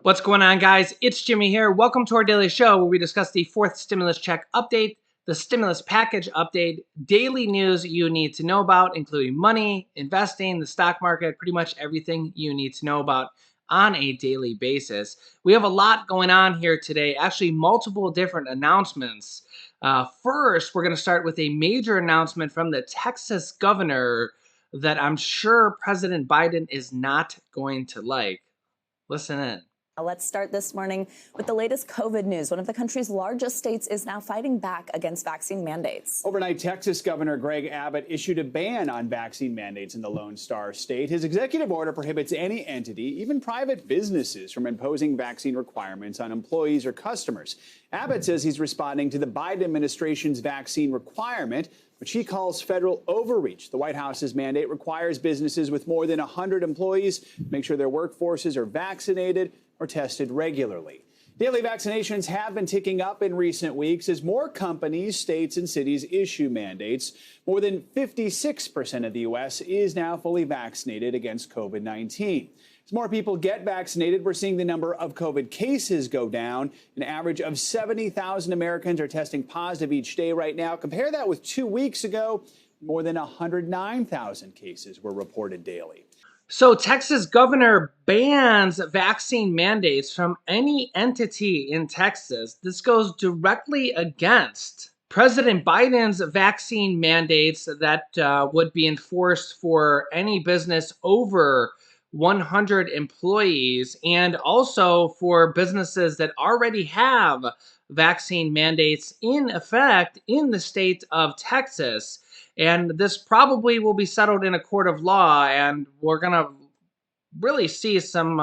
What's going on, guys? It's Jimmy here. Welcome to our daily show where we discuss the fourth stimulus check update, the stimulus package update, daily news you need to know about, including money, investing, the stock market, pretty much everything you need to know about on a daily basis. We have a lot going on here today, actually multiple different announcements. First, we're going to start with a major announcement from the Texas governor that I'm sure President Biden is not going to like. Listen in. Let's start this morning with the latest COVID news. One of the country's largest states is now fighting back against vaccine mandates. Overnight, Texas Governor Greg Abbott issued a ban on vaccine mandates in the Lone Star State. His executive order prohibits any entity, even private businesses, from imposing vaccine requirements on employees or customers. Abbott says he's responding to the Biden administration's vaccine requirement, which he calls federal overreach. The White House's mandate requires businesses with more than 100 employees make sure their workforces are vaccinated or tested regularly. Daily vaccinations have been ticking up in recent weeks as more companies, states, and cities issue mandates. More than 56% of the U.S. is now fully vaccinated against COVID-19. As more people get vaccinated, we're seeing the number of COVID cases go down. An average of 70,000 Americans are testing positive each day right now. Compare that with 2 weeks ago, more than 109,000 cases were reported daily. So Texas governor bans vaccine mandates from any entity in Texas. This goes directly against President Biden's vaccine mandates that would be enforced for any business over 100 employees, and also for businesses that already have vaccine mandates in effect in the state of Texas. And this probably will be settled in a court of law, and we're gonna really see some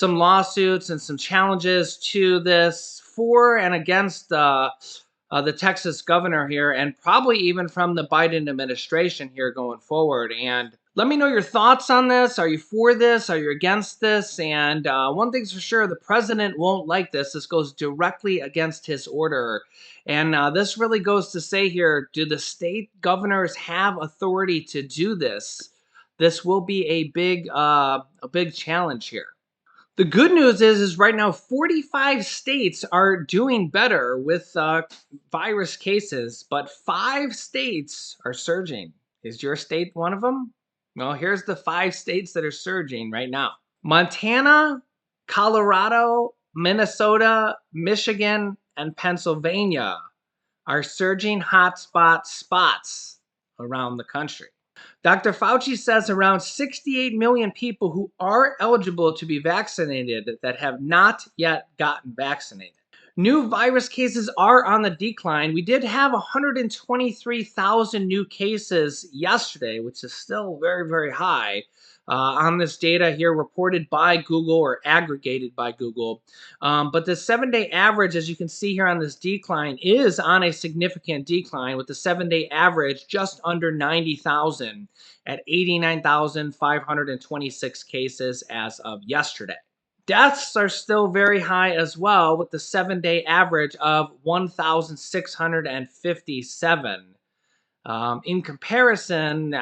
lawsuits and some challenges to this for and against the Texas governor here, and probably even from the Biden administration here going forward. And let me know your thoughts on this. Are you for this? Are you against this? And one thing's for sure, the president won't like this. This goes directly against his order. And this really goes to say here, do the state governors have authority to do this? This will be a big challenge here. The good news is right now 45 states are doing better with virus cases, but 5 states are surging. Is your state one of them? Well, here's the 5 states that are surging right now. Montana, Colorado, Minnesota, Michigan, and Pennsylvania are surging hotspot spots around the country. Dr. Fauci says around 68 million people who are eligible to be vaccinated that have not yet gotten vaccinated. New virus cases are on the decline. We did have 123,000 new cases yesterday, which is still very, very high on this data here reported by Google or aggregated by Google. But the 7-day average, as you can see here on this decline, is on a significant decline, with the 7-day average just under 90,000 at 89,526 cases as of yesterday. Deaths are still very high as well, with the 7-day average of 1,657. In comparison,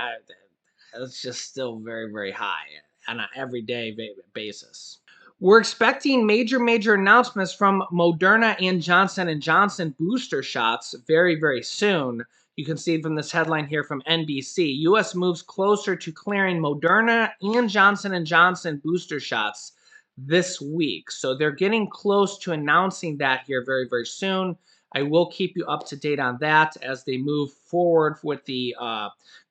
it's just still very, very high on an everyday basis. We're expecting major announcements from Moderna and Johnson & Johnson booster shots very, very soon. You can see from this headline here from NBC, U.S. moves closer to clearing Moderna and Johnson & Johnson booster shots this week. So they're getting close to announcing that here very, very soon. I will keep you up to date on that as they move forward with the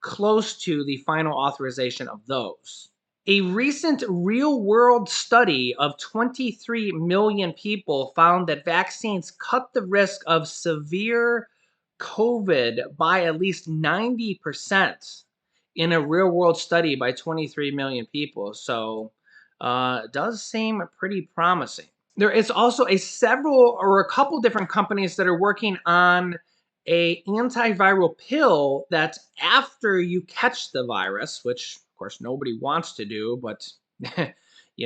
close to the final authorization of those. A recent real-world study of 23 million people found that vaccines cut the risk of severe COVID by at least 90% in a real-world study by 23 million people. So it does seem pretty promising. There is also a couple different companies that are working on a antiviral pill that after you catch the virus, which of course nobody wants to do, but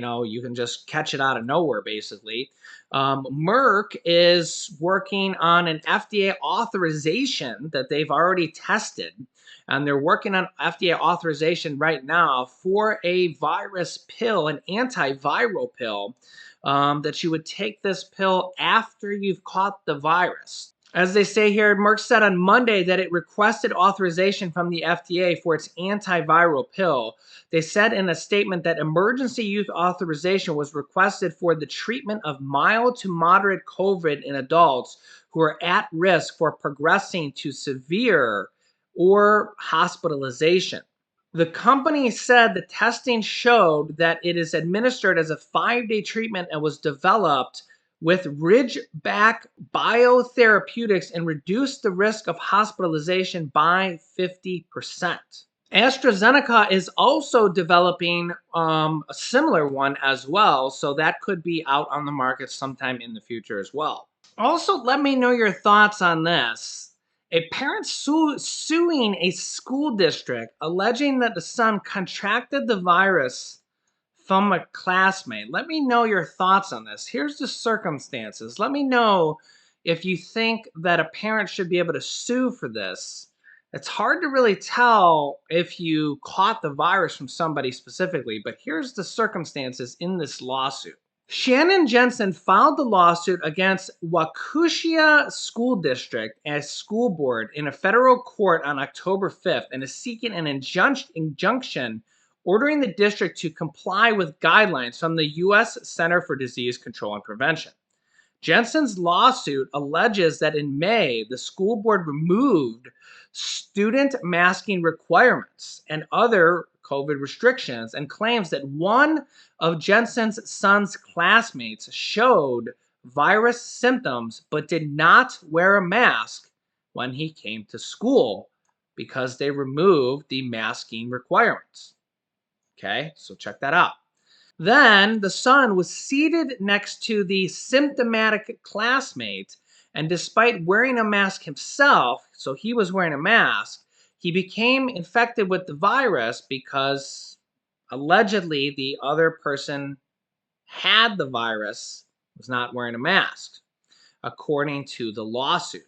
You can just catch it out of nowhere, basically. Merck is working on an FDA authorization that they've already tested. And they're working on FDA authorization right now for a virus pill, an antiviral pill, that you would take this pill after you've caught the virus. As they say here, Merck said on Monday that it requested authorization from the FDA for its antiviral pill. They said in a statement that emergency use authorization was requested for the treatment of mild to moderate COVID in adults who are at risk for progressing to severe or hospitalization. The company said the testing showed that it is administered as a 5-day treatment and was developed with Ridgeback Biotherapeutics and reduced the risk of hospitalization by 50%. AstraZeneca is also developing a similar one as well, so that could be out on the market sometime in the future as well. Also, let me know your thoughts on this. A parent suing a school district alleging that the son contracted the virus from a classmate. Let me know your thoughts on this. Here's the circumstances. Let me know if you think that a parent should be able to sue for this. It's hard to really tell if you caught the virus from somebody specifically, but here's the circumstances in this lawsuit. Shannon Jensen filed the lawsuit against Waukesha School District and school board in a federal court on October 5th and is seeking an injunction ordering the district to comply with guidelines from the U.S. Center for Disease Control and Prevention. Jensen's lawsuit alleges that in May, the school board removed student masking requirements and other COVID restrictions and claims that one of Jensen's son's classmates showed virus symptoms but did not wear a mask when he came to school because they removed the masking requirements. Okay, so check that out. Then the son was seated next to the symptomatic classmate, and despite wearing a mask himself, so he was wearing a mask, he became infected with the virus because allegedly the other person had the virus, was not wearing a mask, according to the lawsuit.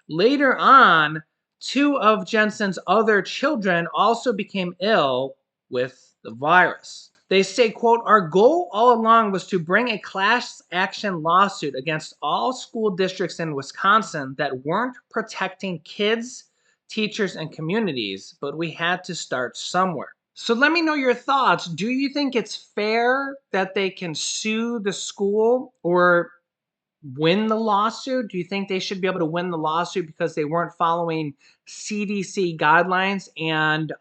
Later on, 2 of Jensen's other children also became ill with the virus. They say, quote, "Our goal all along was to bring a class action lawsuit against all school districts in Wisconsin that weren't protecting kids, teachers, and communities, but we had to start somewhere." So let me know your thoughts. Do you think it's fair that they can sue the school or win the lawsuit? Do you think they should be able to win the lawsuit because they weren't following CDC guidelines and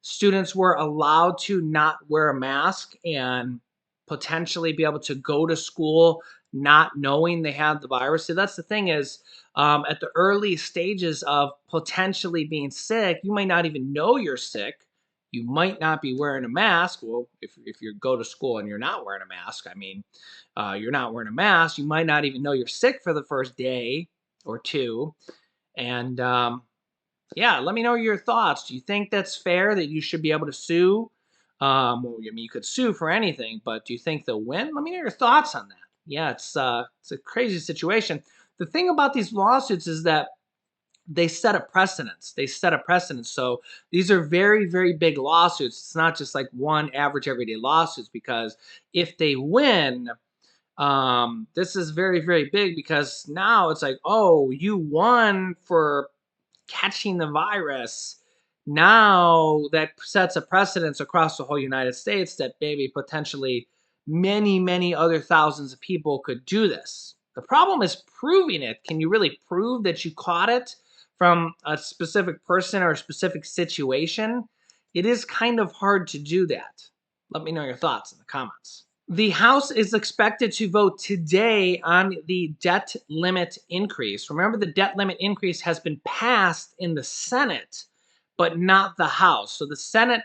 students were allowed to not wear a mask and potentially be able to go to school not knowing they had the virus? So that's the thing is, at the early stages of potentially being sick, you might not even know you're sick. You might not be wearing a mask. Well, if you go to school and you're not wearing a mask, I mean, you're not wearing a mask, you might not even know you're sick for the first day or two. And yeah, let me know your thoughts. Do you think that's fair that you should be able to sue? Well, I mean, you could sue for anything, but do you think they'll win? Let me know your thoughts on that. Yeah, it's a crazy situation. The thing about these lawsuits is that they set a precedence. They set a precedence. So these are very, very big lawsuits. It's not just like one average everyday lawsuits, because if they win, this is very, very big, because now it's like, oh, you won for catching the virus. Now that sets a precedence across the whole United States that maybe potentially many, many other thousands of people could do this. The problem is proving it. Can you really prove that you caught it from a specific person or a specific situation? It is kind of hard to do that. Let me know your thoughts in the comments. The House is expected to vote today on the debt limit increase. Remember, the debt limit increase has been passed in the Senate, but not the House. So the Senate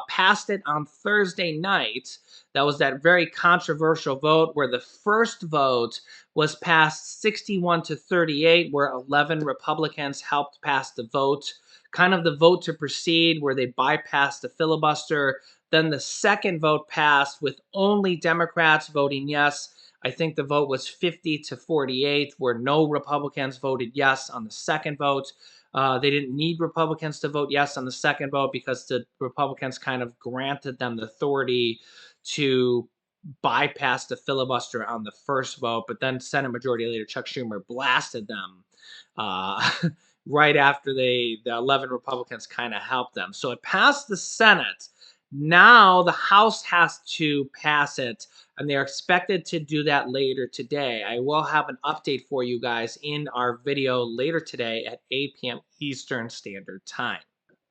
passed it on Thursday night. That was that very controversial vote where the first vote was passed 61-38, where 11 Republicans helped pass the vote. Kind of the vote to proceed, where they bypassed the filibuster. Then the second vote passed with only Democrats voting yes. I think the vote was 50-48, where no Republicans voted yes on the second vote. They didn't need Republicans to vote yes on the second vote because the Republicans kind of granted them the authority to bypass the filibuster on the first vote. But then Senate Majority Leader Chuck Schumer blasted them uh, right after the 11 Republicans kind of helped them. So it passed the Senate. Now the House has to pass it, and they're expected to do that later today. I will have an update for you guys in our video later today at 8 p.m. Eastern Standard Time.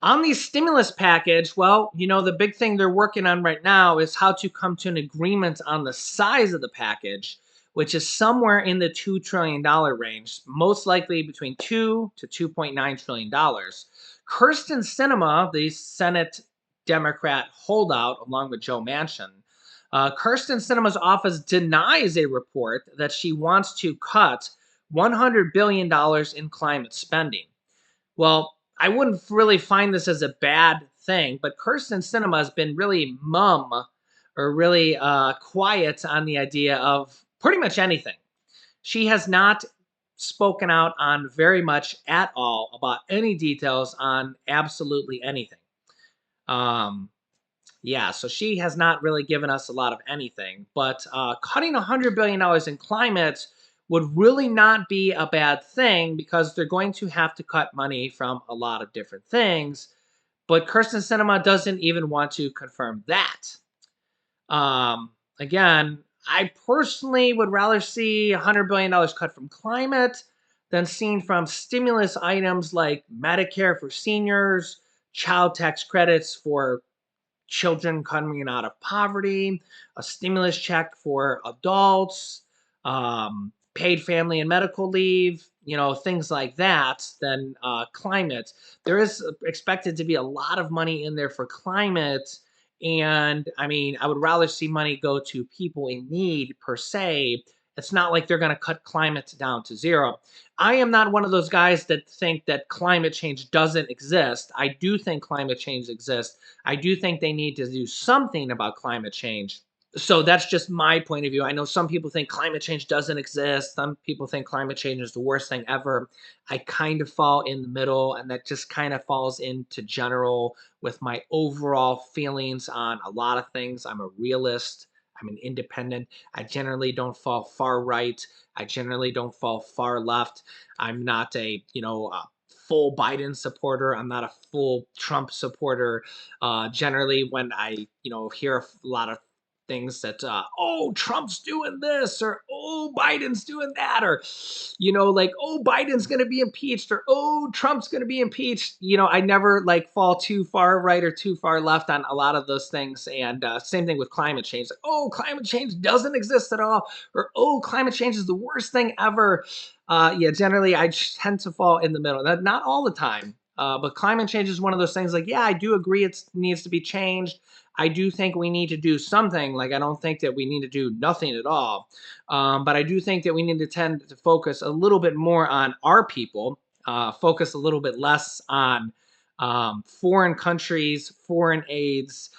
On the stimulus package, well, the big thing they're working on right now is how to come to an agreement on the size of the package, which is somewhere in the $2 trillion range, most likely between $2 to $2.9 trillion. Kirsten Sinema, the Senate Democrat holdout, along with Joe Manchin, Kirsten Sinema's office denies a report that she wants to cut $100 billion in climate spending. Well, I wouldn't really find this as a bad thing, but Kirsten Sinema has been really mum or really quiet on the idea of pretty much anything. She has not spoken out on very much at all about any details on absolutely anything. Yeah, so she has not really given us a lot of anything, but cutting $100 billion in climate would really not be a bad thing because they're going to have to cut money from a lot of different things. But Kirsten Sinema doesn't even want to confirm that. Again, I personally would rather see $100 billion cut from climate than seen from stimulus items like Medicare for seniors, child tax credits for children coming out of poverty, a stimulus check for adults, paid family and medical leave, things like that, then climate. There is expected to be a lot of money in there for climate. And I mean, I would rather see money go to people in need per se. It's not like they're going to cut climate down to zero. I am not one of those guys that think that climate change doesn't exist. I do think climate change exists. I do think they need to do something about climate change. So that's just my point of view. I know some people think climate change doesn't exist. Some people think climate change is the worst thing ever. I kind of fall in the middle, and that just kind of falls into general with my overall feelings on a lot of things. I'm a realist. I'm an independent. I generally don't fall far right. I generally don't fall far left. I'm not a full Biden supporter. I'm not a full Trump supporter. Generally, when I hear a lot of things that Trump's doing this, or Biden's doing that, or like Biden's going to be impeached, or Trump's going to be impeached, I never fall too far right or too far left on a lot of those things. And same thing with climate change, like climate change doesn't exist at all, or climate change is the worst thing ever. Yeah, generally I tend to fall in the middle. Not all the time, but climate change is one of those things. Like, yeah, I do agree it needs to be changed. I do think we need to do something. Like, I don't think that we need to do nothing at all. But I do think that we need to tend to focus a little bit more on our people, focus a little bit less on foreign countries, foreign aids,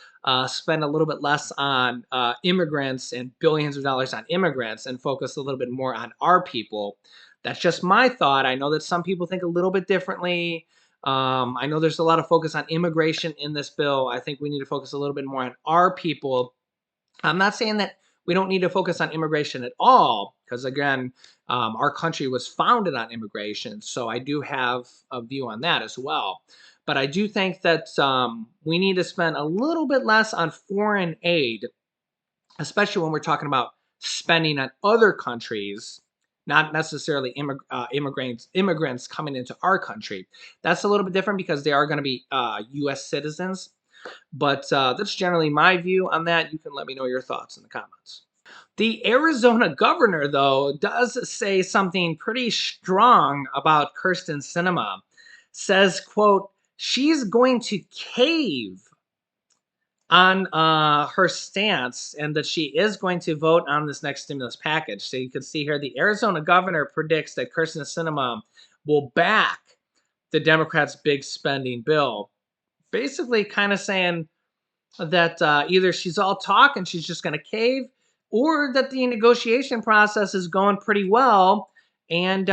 spend a little bit less on immigrants and billions of dollars on immigrants, and focus a little bit more on our people. That's just my thought. I know that some people think a little bit differently. I know there's a lot of focus on immigration in this bill. I think we need to focus a little bit more on our people. I'm not saying that we don't need to focus on immigration at all, because again, our country was founded on immigration. So I do have a view on that as well. But I do think that we need to spend a little bit less on foreign aid, especially when we're talking about spending on other countries, not necessarily immigrants coming into our country. That's a little bit different because they are going to be U.S. citizens. But that's generally my view on that. You can let me know your thoughts in the comments. The Arizona governor, though, does say something pretty strong about Kirsten Sinema. Says, quote, she's going to cave on her stance, and that she is going to vote on this next stimulus package. So you can see here, the Arizona governor predicts that Kirsten Sinema will back the Democrats' big spending bill. Basically kind of saying, that either she's all talk and she's just going to cave, or that the negotiation process is going pretty well, and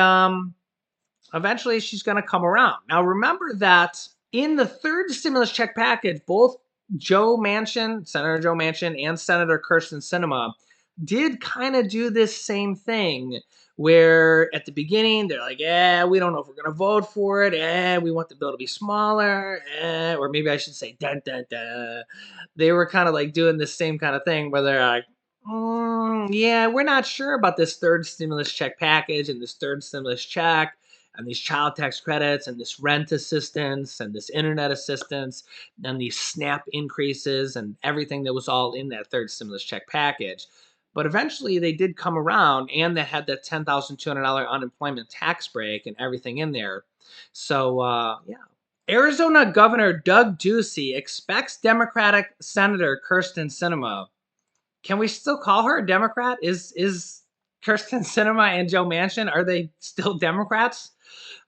eventually she's going to come around. Now, remember that in the third stimulus check package, both Senator Joe Manchin, and Senator Kirsten Sinema did kind of do this same thing, where at the beginning they're like, "Yeah, we don't know if we're going to vote for it. We want the bill to be smaller." Or maybe I should say, "Dun dun dun." They were kind of like doing the same kind of thing, where they're like, "Yeah, we're not sure about this third stimulus check package and this third stimulus check, and these child tax credits and this rent assistance and this internet assistance and these SNAP increases and everything that was all in that third stimulus check package." But eventually they did come around, and they had that $10,200 unemployment tax break and everything in there. So, yeah. Arizona Governor Doug Ducey expects Democratic Senator Kirsten Sinema. Can we still call her a Democrat? Is Kirsten Sinema and Joe Manchin, are they still Democrats?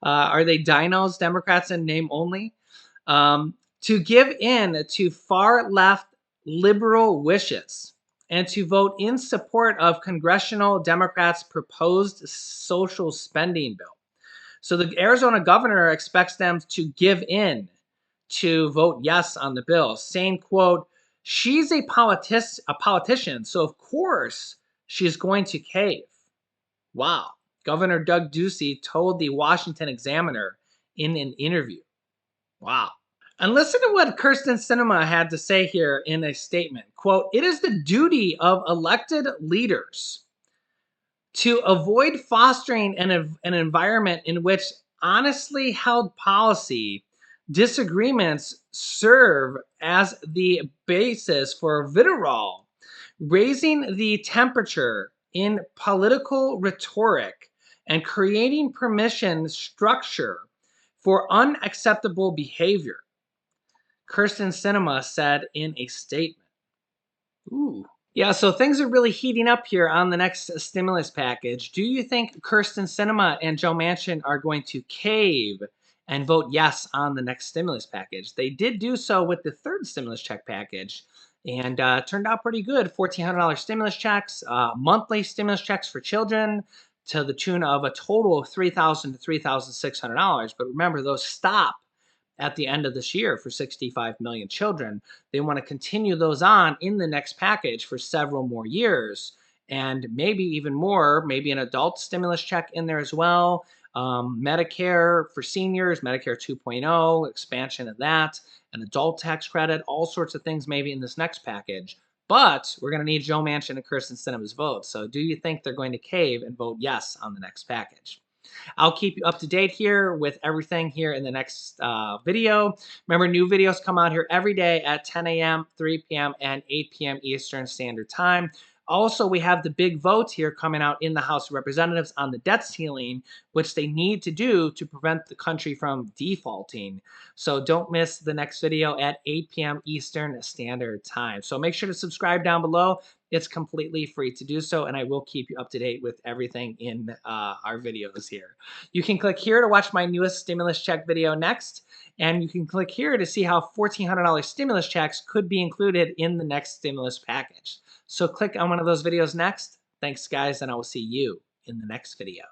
Are they dinos, Democrats in name only? To give in to far left liberal wishes and to vote in support of congressional Democrats' proposed social spending bill. So the Arizona governor expects them to give in, to vote yes on the bill, saying, quote, "She's a politician, so of course she's going to cave." Wow. Governor Doug Ducey told the Washington Examiner in an interview. Wow. And listen to what Kirsten Sinema had to say here in a statement. Quote, "It is the duty of elected leaders to avoid fostering an environment in which honestly held policy disagreements serve as the basis for vitriol, raising the temperature in political rhetoric, and creating permission structure for unacceptable behavior," Kirsten Sinema said in a statement. Ooh. Yeah, so things are really heating up here on the next stimulus package. Do you think Kirsten Sinema and Joe Manchin are going to cave and vote yes on the next stimulus package? They did do so with the third stimulus check package, and turned out pretty good. $1,400 stimulus checks, monthly stimulus checks for children to the tune of a total of $3,000 to $3,600. But remember, those stop at the end of this year for 65 million children. They want to continue those on in the next package for several more years, and maybe even more, maybe an adult stimulus check in there as well. Medicare for seniors, Medicare 2.0, expansion of that, an adult tax credit, all sorts of things maybe in this next package. But we're going to need Joe Manchin and Kirsten Sinema's vote. So do you think they're going to cave and vote yes on the next package? I'll keep you up to date here with everything here in the next video. Remember, new videos come out here every day at 10 a.m., 3 p.m., and 8 p.m. Eastern Standard Time. Also, we have the big vote here coming out in the House of Representatives on the debt ceiling, which they need to do to prevent the country from defaulting. So don't miss the next video at 8 p.m. Eastern Standard Time. So make sure to subscribe down below. It's completely free to do so, and I will keep you up to date with everything in our videos here. You can click here to watch my newest stimulus check video next, and you can click here to see how $1,400 stimulus checks could be included in the next stimulus package. So click on one of those videos next. Thanks, guys, and I will see you in the next video.